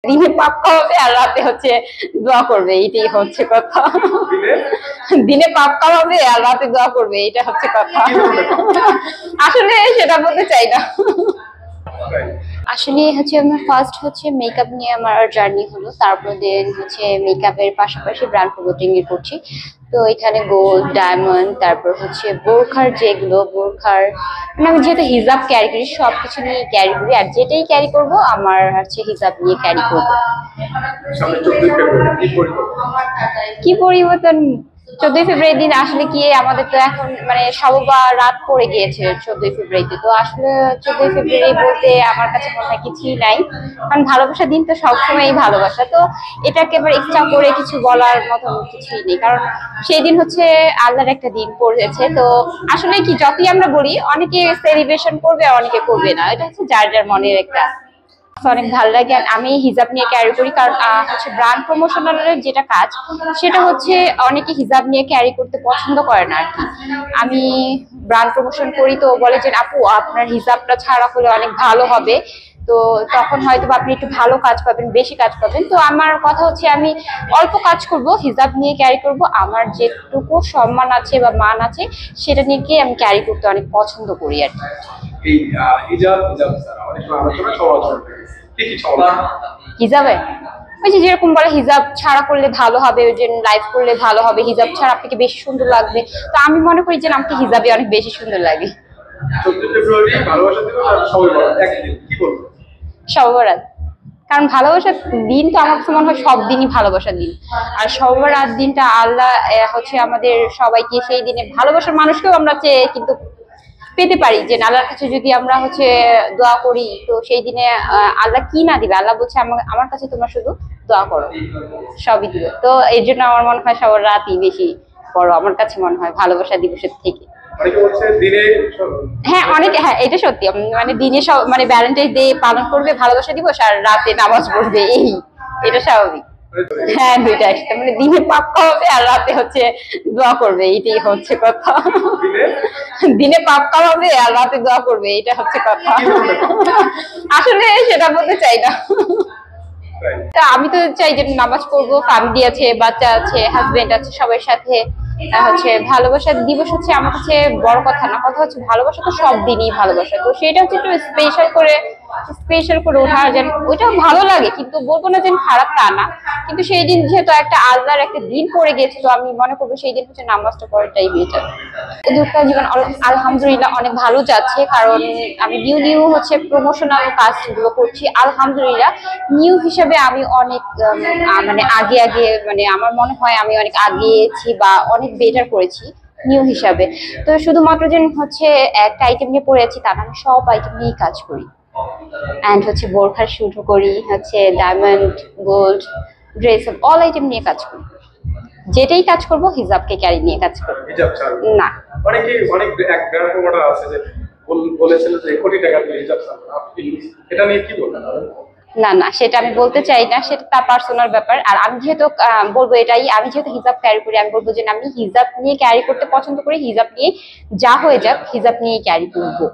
দিনে পাপ কামাবে আর রাতে হচ্ছে দোয়া করবে, এটাই হচ্ছে কথা। দিনে পাপ কামাবে আর রাতে দোয়া করবে, এটা হচ্ছে কথা। আসলে সেটা বলতে চাই না। আসলে হচ্ছে আমার ফার্স্ট হচ্ছে মেকআপ নিয়ে আমার জার্নি হলো, তারপর দেন হচ্ছে মেকআপের পাশাপাশি ব্র্যান্ড প্রমোটিং এর করছি। তো এখানে গোল্ড, ডায়মন্ড, তারপর হচ্ছে বোরখার, যেগুলো বোরখার মানে আমি যেহেতু হিজাব ক্যারি করি, সবকিছু নিয়ে ক্যারি করি, আর যেটাই ক্যারি করব আমার হচ্ছে হিজাব নিয়ে ক্যারি করবো। কি পরিবর্তন? 14ই ফেব্রুয়ারি দিন আসলে কি আমাদের তো এখন মানে সববা রাত পড়ে গিয়েছে 14ই ফেব্রুয়ারিতে। তো আসলে 14ই ফেব্রুয়ারি বলতে আমার কাছে মনে হয় কিছুই নাই, কারণ ভালোবাসার দিন তো সবসময়ই ভালোবাসা। তো এটাকে এবার এক্সট্রা করে কিছু বলার মতো কিছুই নেই, কারণ সেই দিন হচ্ছে আল্লাহর একটা দিন পড়েছে। তো আসলে কি যতই আমরা বলি, অনেকে সেলিব্রেশন করবে অনেকে করবে না, এটা হচ্ছে যার যার মনের একটা। অনেক ভালো লাগে। আমি হিজাব নিয়ে ক্যারি করি, কারণ হচ্ছে ব্র্যান্ড প্রমোশনালের যেটা কাজ সেটা হচ্ছে অনেকে হিজাব নিয়ে ক্যারি করতে পছন্দ করে না আর কি। আমি ব্র্যান্ড প্রমোশন করি, তো বলে যে আপু আপনার হিজাবটা ছাড়া হলে অনেক ভালো হবে, তো তখন হয়তো আপনি একটু ভালো কাজ পাবেন, বেশি কাজ পাবেন। তো আমার কথা হচ্ছে আমি অল্প কাজ করব, হিজাব নিয়ে ক্যারি করব, আমার যেটুকু সম্মান আছে বা মান আছে সেটা নিয়ে গিয়ে আমি ক্যারি করতে অনেক পছন্দ করি আর কি। হিজাবে ওই যে যেরকম বলে হিজাব ছাড়া করলে ভালো হবে, ওই যে লাইফ করলে ভালো হবে, হিজাব ছাড়া আপনাকে বেশি সুন্দর লাগবে। তো আমি মনে করি যে আমাকে হিজাবে অনেক বেশি সুন্দর লাগে। 14 ফেব্রুয়ারি ভালোবাসা দিবস আর সবাই বড় একদিন কি বলবো? শবে বরাত, কারণ ভালোবাসার দিন তো আমার কাছে মনে হয় সব দিনই ভালোবাসার দিন। আর শবে বরাত দিনটা আল্লাহ হচ্ছে আমাদের সবাইকে সেই দিনে ভালোবাসার মানুষকেও আমরা চেয়ে কিন্তু পেতে পারি, যে আল্লাহর কাছে যদি আমরা হচ্ছে দোয়া করি, তো সেই দিনে আল্লাহ কি না দিবে? আল্লাহ বলছে আমার কাছে তোমরা শুধু দোয়া করো, সবই দিবে। তো এই জন্য আমার মনে হয় সবার রাতই বেশি বড়, আমার কাছে মনে হয় ভালোবাসা দিবসের থেকে। হ্যাঁ অনেকে, হ্যাঁ এটা সত্যি, মানে দিনে সব মানে ভ্যালেন্টাইন্স ডে পালন করবে, ভালোবাসা দিবস, আর রাতে নামাজ পড়বে, এটা স্বাভাবিক। হ্যাঁ দুইটা একসাথে, মানে দিনে পাপ কামাবে আর রাতে হচ্ছে দোয়া করবে, এটাই হচ্ছে কথা। দিনে পাপ কামাবে আর রাতে দোয়া করবে, এটা হচ্ছে কথা। আসলে সেটা বলতে চাই না। তা আমি তো চাই যে নামাজ পড়বো, ফ্যামিলি আছে, বাচ্চা আছে, হাজবেন্ড আছে, সবার সাথে হচ্ছে ভালোবাসা দিবস হচ্ছে আমার কাছে বড় কথা না, কথা হচ্ছে ভালোবাসা তো সব দিনই ভালোবাসা। তো সেটা হচ্ছে একটু স্পেশাল করে ওঠা, যেন ওইটা ভালো লাগে, কিন্তু বলবো না যেন খারাপ তা না। কিন্তু সেই দিন যেহেতু একটা আল্লাহর একটা দিন পড়ে গেছে, তো আমি মনে করবো সেই দিন হচ্ছে নামাজটা পড়াটাই বেটার। এদিককার জীবন আলহামদুলিল্লাহ অনেক ভালো যাচ্ছে, কারণ আমি নিউ হচ্ছে প্রমোশনাল কাজগুলো করছি। আলহামদুলিল্লাহ নিউ হিসাবে আমি অনেক মানে আগে মানে আমার মনে হয় আমি অনেক আগিয়েছি বা অনেক বেটার করেছি নিউ হিসাবে। তো শুধুমাত্র যে হচ্ছে একটা আইটেম নিয়ে পড়ে আছি তা না, আমি সব আইটেম নিয়েই কাজ করি। অ্যান্ড হচ্ছে বোরখার শুটও করি, হচ্ছে diamond, gold, dress, all item নিয়ে কাজ করি। যেটাই কাজ করব হিজাবকে ক্যারি নিয়ে কাজ করব না। অনেক এক ব্র্যান্ড প্রমোটার আছে যে বলেছিল যে কোটি টাকা দিয়ে হিজাব ছাড়া, আপনি এটা নিয়ে কি বলবেন? না সেটা আমি বলতে চাই না, সেটা তার পার্সোনাল ব্যাপার। আর আমি যেহেতু বলবো এটাই, আমি যেহেতু হিজাব ক্যারি করি, আমি বলবো যে আমি হিজাব নিয়ে ক্যারি করতে পছন্দ করি, হিজাব নিয়ে যা হয়ে যাক হিজাব নিয়ে ক্যারি করবো।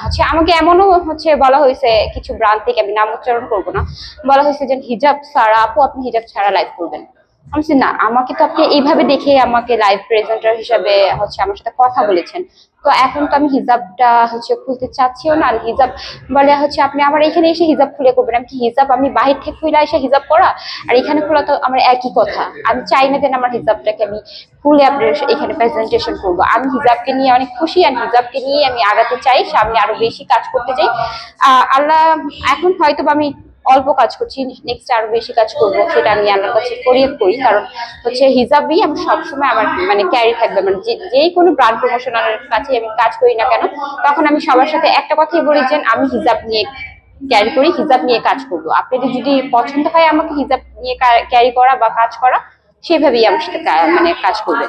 হচ্ছে আমাকে এমনও হচ্ছে বলা হয়েছে কিছু ব্র্যান্ড থেকে, আমি নাম উচ্চারণ করবো না, বলা হয়েছে যে হিজাব ছাড়া আপু আপনি হিজাব ছাড়া লাইভ করবেন। আমি বলছি না, আমাকে তো আপনি এইভাবে দেখে আমাকে লাইভ প্রেজেন্টার হিসাবে হচ্ছে আমার সাথে কথা বলেছেন, তো এখন তো আমি হিজাবটা হচ্ছে খুলতে চাচ্ছিও না। হিজাব বলে হচ্ছে আপনি আমার এখানে এসে হিজাব খুলে করবেন, আমি কি হিজাব আমি বাহির থেকে খুলে এসে হিজাব করা আর এখানে খোলা তো আমার একই কথা। আমি চাই না যেন আমার হিজাবটাকে আমি খুলে আপনার এখানে প্রেজেন্টেশন করবো। আমি হিজাবকে নিয়ে অনেক খুশি, আর হিজাবকে নিয়ে আমি আগাতে চাই, সামনে আরো বেশি কাজ করতে চাই। আল্লাহ এখন হয়তো আমি অল্প কাজ করছি, নেক্সট আরো বেশি কাজ করবো, সেটা আমি আল্লাহর কাছে ফরিয়াদ করি। কারণ হচ্ছে হিজাবই আমি সবসময় আমার মানে ক্যারি থাকবে, মানে যেই কোনো ব্র্যান্ড প্রমোশনালের কাছে আমি কাজ করি না কেন, তখন আমি সবার সাথে একটা কথাই বলি যে আমি হিজাব নিয়ে ক্যারি করি, হিজাব নিয়ে কাজ করবো। আপনাদের যদি পছন্দ হয় আমাকে হিজাব নিয়ে ক্যারি করা বা কাজ করা, সেভাবেই আমার সাথে মানে কাজ করবে।